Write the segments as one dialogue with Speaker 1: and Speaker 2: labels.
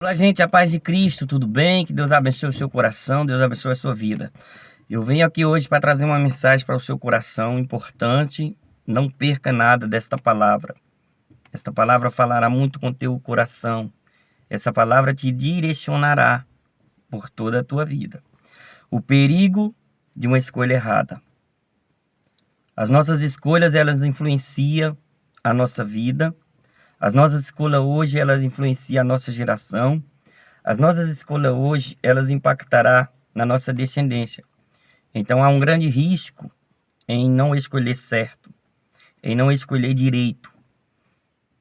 Speaker 1: Olá, gente, a paz de Cristo, tudo bem? Que Deus abençoe o seu coração, Deus abençoe a sua vida. Eu venho aqui hoje para trazer uma mensagem para o seu coração importante. Não perca nada desta palavra. Esta palavra falará muito com teu coração. Essa palavra te direcionará por toda a tua vida. O perigo de uma escolha errada. As nossas escolhas, elas influenciam a nossa vida. As nossas escolhas hoje, elas influenciam a nossa geração. As nossas escolhas hoje, elas impactarão na nossa descendência. Então há um grande risco em não escolher certo, em não escolher direito.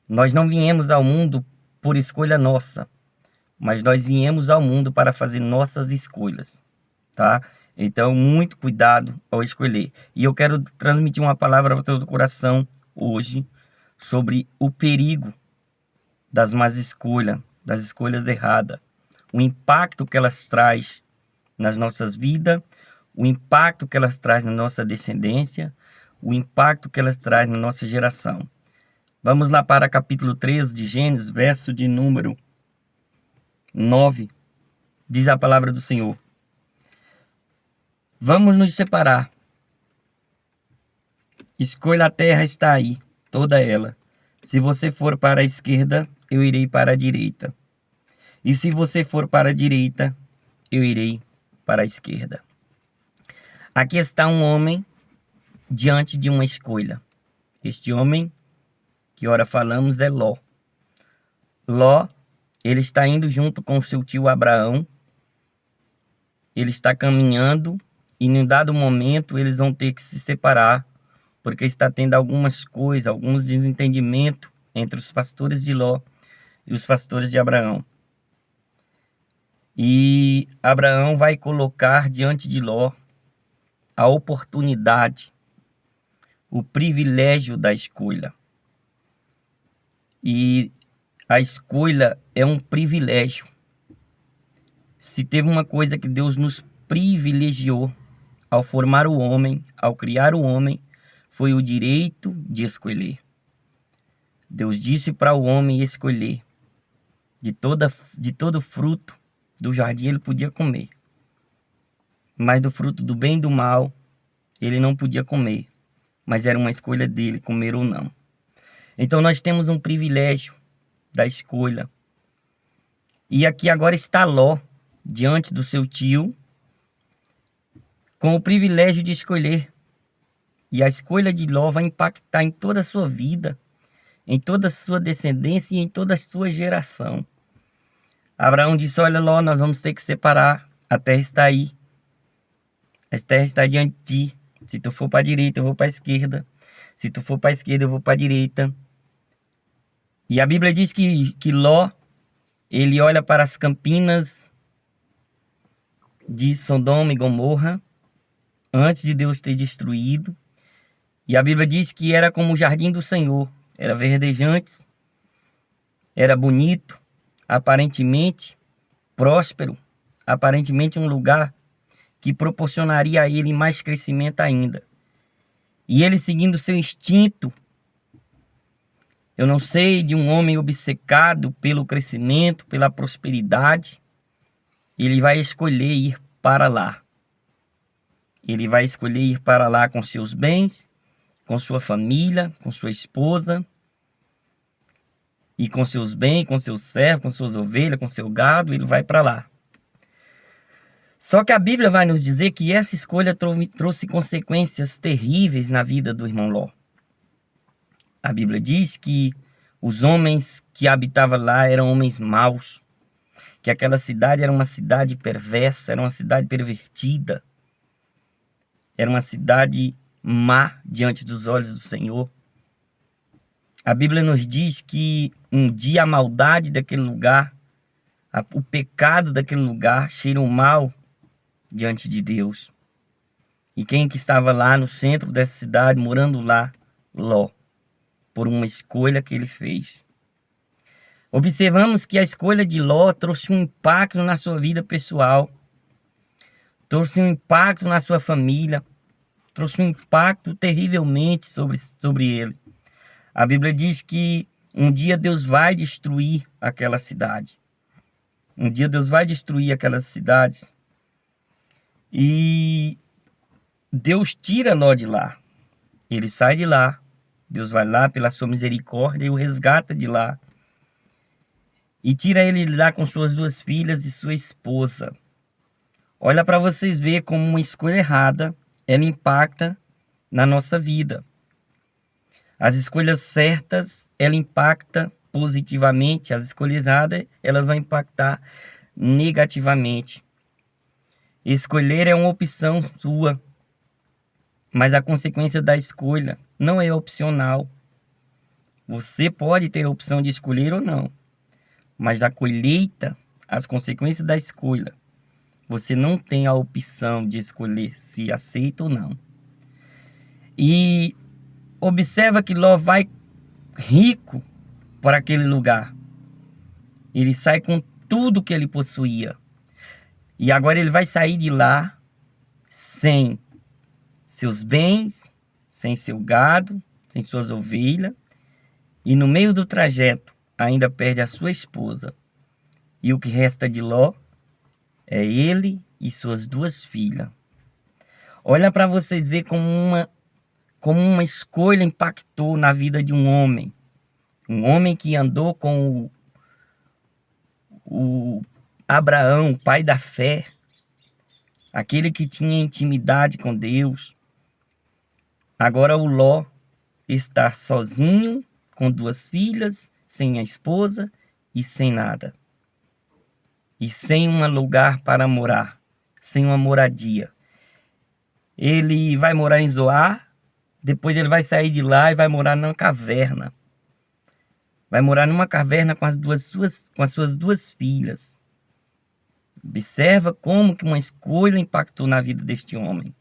Speaker 1: Nós não viemos ao mundo por escolha nossa, mas nós viemos ao mundo para fazer nossas escolhas, tá? Então, muito cuidado ao escolher. E eu quero transmitir uma palavra para o teu coração hoje sobre o perigo das más escolhas, das escolhas erradas. O impacto que elas trazem nas nossas vidas, o impacto que elas trazem na nossa descendência, o impacto que elas trazem na nossa geração. Vamos lá para capítulo 13 de Gênesis, verso de número 9. Diz a palavra do Senhor: vamos nos separar. Escolha a terra está aí, toda ela. Se você for para a esquerda, eu irei para a direita. E se você for para a direita, eu irei para a esquerda. Aqui está um homem diante de uma escolha. Este homem que ora falamos é Ló. Ló, ele está indo junto com seu tio Abraão. Ele está caminhando e em um dado momento eles vão ter que se separar, porque está tendo algumas coisas, alguns desentendimentos entre os pastores de Ló e os pastores de Abraão. E Abraão vai colocar diante de Ló a oportunidade, o privilégio da escolha. E a escolha é um privilégio. Se teve uma coisa que Deus nos privilegiou ao formar o homem, ao criar o homem, foi o direito de escolher. Deus disse para o homem escolher. De todo fruto do jardim ele podia comer. Mas do fruto do bem e do mal, ele não podia comer. Mas era uma escolha dele, comer ou não. Então nós temos um privilégio da escolha. E aqui agora está Ló, diante do seu tio, com o privilégio de escolher. E a escolha de Ló vai impactar em toda a sua vida, em toda a sua descendência e em toda a sua geração. Abraão disse: olha, Ló, nós vamos ter que separar. A terra está aí. A terra está diante de ti. Se tu for para a direita, eu vou para a esquerda. Se tu for para a esquerda, eu vou para a direita. E a Bíblia diz que Ló, ele olha para as campinas de Sodoma e Gomorra, antes de Deus ter destruído. E a Bíblia diz que era como o jardim do Senhor. Era verdejante, era bonito, aparentemente próspero, aparentemente um lugar que proporcionaria a ele mais crescimento ainda. E ele, seguindo seu instinto, eu não sei, de um homem obcecado pelo crescimento, pela prosperidade, ele vai escolher ir para lá. Ele vai escolher ir para lá com seus bens, com sua família, com sua esposa, e com seus bens, com seus servos, com suas ovelhas, com seu gado, ele vai para lá. Só que a Bíblia vai nos dizer que essa escolha trouxe consequências terríveis na vida do irmão Ló. A Bíblia diz que os homens que habitavam lá eram homens maus, que aquela cidade era uma cidade perversa, era uma cidade pervertida, era uma cidade má diante dos olhos do Senhor. A Bíblia nos diz que um dia a maldade daquele lugar, o pecado daquele lugar cheirou mal diante de Deus. E quem que estava lá no centro dessa cidade, morando lá? Ló, por uma escolha que ele fez. Observamos que a escolha de Ló trouxe um impacto na sua vida pessoal, trouxe um impacto na sua família, trouxe um impacto terrivelmente sobre ele. A Bíblia diz que um dia Deus vai destruir aquela cidade. Um dia Deus vai destruir aquelas cidades. E Deus tira Ló de lá. Ele sai de lá. Deus vai lá pela sua misericórdia e o resgata de lá. E tira ele de lá com suas 2 filhas e sua esposa. Olha para vocês verem como uma escolha errada, ela impacta na nossa vida. As escolhas certas, ela impacta positivamente. As escolhas erradas, elas vão impactar negativamente. Escolher é uma opção sua, mas a consequência da escolha não é opcional. Você pode ter a opção de escolher ou não, mas a colheita, as consequências da escolha, você não tem a opção de escolher se aceita ou não. E observa que Ló vai rico para aquele lugar. Ele sai com tudo que ele possuía. E agora ele vai sair de lá sem seus bens, sem seu gado, sem suas ovelhas. E no meio do trajeto ainda perde a sua esposa. E o que resta de Ló é ele e suas 2 filhas. Olha para vocês verem como uma escolha impactou na vida de um homem. Um homem que andou com o Abraão, pai da fé. Aquele que tinha intimidade com Deus. Agora o Ló está sozinho, com 2 filhas, sem a esposa e sem nada. E sem um lugar para morar, sem uma moradia. Ele vai morar em Zoar, depois ele vai sair de lá e vai morar numa caverna. Vai morar numa caverna com as suas 2 filhas. Observa como que uma escolha impactou na vida deste homem.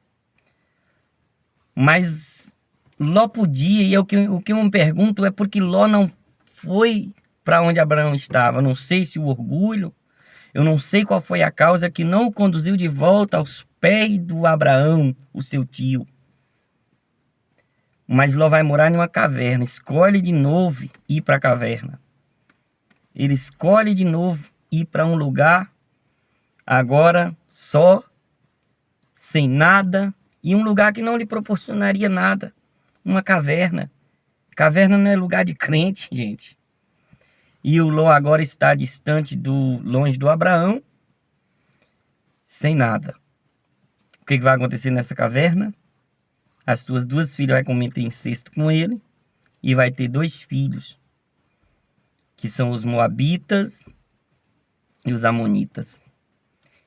Speaker 1: Mas Ló podia, e o que eu me pergunto é por que Ló não foi para onde Abraão estava. Eu não sei se o orgulho, eu não sei qual foi a causa que não o conduziu de volta aos pés do Abraão, o seu tio. Mas Ló vai morar em uma caverna, escolhe de novo ir para a caverna. Ele escolhe de novo ir para um lugar, agora só, sem nada, e um lugar que não lhe proporcionaria nada. Uma caverna. Caverna não é lugar de crente, gente. E o Ló agora está distante longe do Abraão, sem nada. O que vai acontecer nessa caverna? As suas 2 filhas vão cometer incesto com ele e vai ter 2 filhos, que são os moabitas e os amonitas,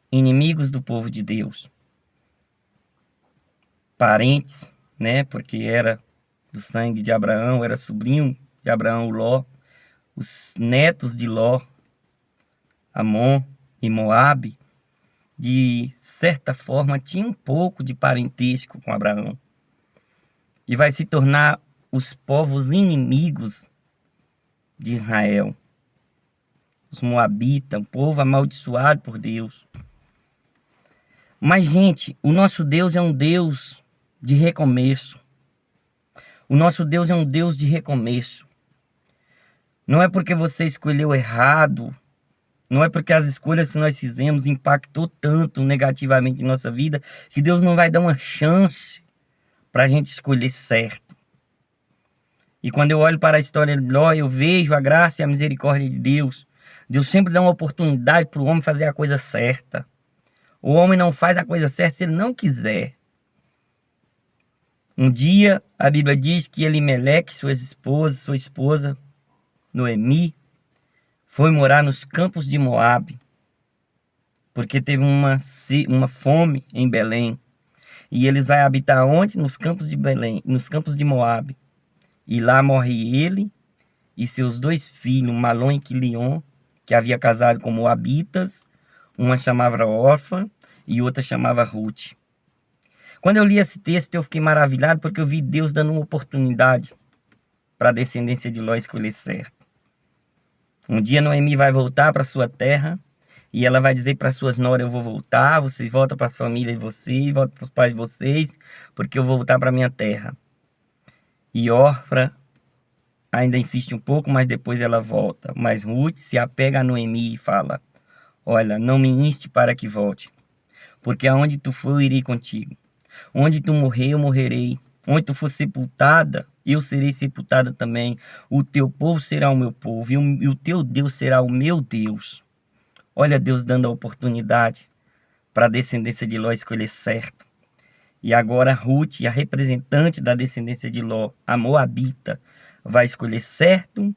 Speaker 1: inimigos do povo de Deus. Parentes, né? Porque era do sangue de Abraão, era sobrinho de Abraão, o Ló. Os netos de Ló, Amon e Moabe, de certa forma, tinham um pouco de parentesco com Abraão. E vai se tornar os povos inimigos de Israel. Os moabitas, um povo amaldiçoado por Deus. Mas, gente, o nosso Deus é um Deus de recomeço. O nosso Deus é um Deus de recomeço. Não é porque você escolheu errado, não é porque as escolhas que nós fizemos impactou tanto negativamente em nossa vida, que Deus não vai dar uma chance para a gente escolher certo. E quando eu olho para a história de Ló, eu vejo a graça e a misericórdia de Deus. Deus sempre dá uma oportunidade para o homem fazer a coisa certa. O homem não faz a coisa certa se ele não quiser. Um dia, a Bíblia diz que Elimeleque, sua esposa, Noemi, foi morar nos campos de Moabe, porque teve uma fome em Belém. E eles vão habitar onde? Nos campos de Belém, nos campos de Moabe. E lá morre ele e seus 2 filhos, Malom e Quilion, que havia casado com moabitas. Uma chamava Orfa e outra chamava Ruth. Quando eu li esse texto, eu fiquei maravilhado, porque eu vi Deus dando uma oportunidade para a descendência de Ló escolher certo. Um dia Noemi vai voltar para sua terra e ela vai dizer para suas noras: eu vou voltar, vocês voltam para as famílias de vocês, voltam para os pais de vocês, porque eu vou voltar para minha terra. E Orfa ainda insiste um pouco, mas depois ela volta. Mas Ruth se apega a Noemi e fala: Olha, não me inste para que volte, porque aonde tu for, eu irei contigo. Onde tu morrer, eu morrerei. Onde tu for sepultada, eu serei sepultada também. O teu povo será o meu povo, e o teu Deus será o meu Deus. Olha Deus dando a oportunidade para a descendência de Ló escolher certo. E agora Ruth, a representante da descendência de Ló, a moabita, vai escolher certo,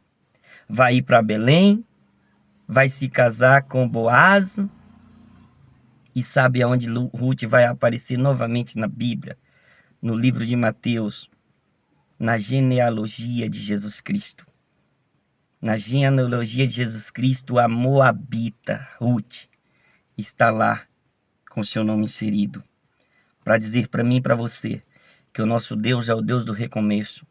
Speaker 1: vai ir para Belém, vai se casar com Boaz. E sabe aonde Ruth vai aparecer novamente na Bíblia? No livro de Mateus, na genealogia de Jesus Cristo. Na genealogia de Jesus Cristo, a moabita Ruth está lá com seu nome inserido, para dizer para mim e para você que o nosso Deus é o Deus do recomeço,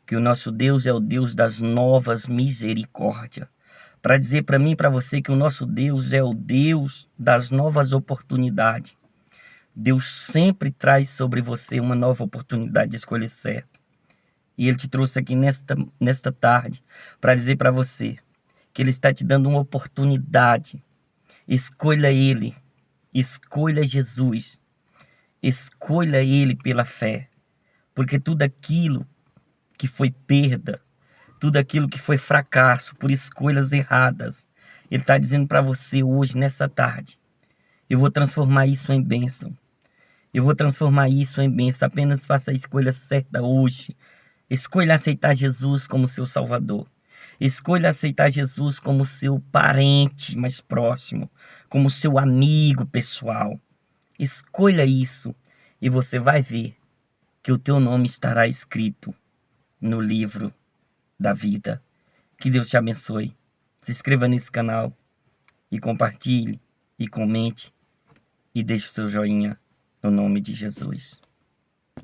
Speaker 1: que o nosso Deus é o Deus das novas misericórdias, para dizer para mim e para você que o nosso Deus é o Deus das novas oportunidades. Deus sempre traz sobre você uma nova oportunidade de escolher certo. E Ele te trouxe aqui nesta tarde para dizer para você que Ele está te dando uma oportunidade. Escolha Ele, escolha Jesus, escolha Ele pela fé, porque tudo aquilo que foi perda, tudo aquilo que foi fracasso por escolhas erradas, Ele está dizendo para você hoje, nessa tarde, eu vou transformar isso em bênção. Eu vou transformar isso em bênção. Apenas faça a escolha certa hoje. Escolha aceitar Jesus como seu Salvador. Escolha aceitar Jesus como seu parente mais próximo, como seu amigo pessoal. Escolha isso e você vai ver que o teu nome estará escrito no livro da vida. Que Deus te abençoe. Se inscreva nesse canal e compartilhe e comente e deixe o seu joinha no nome de Jesus.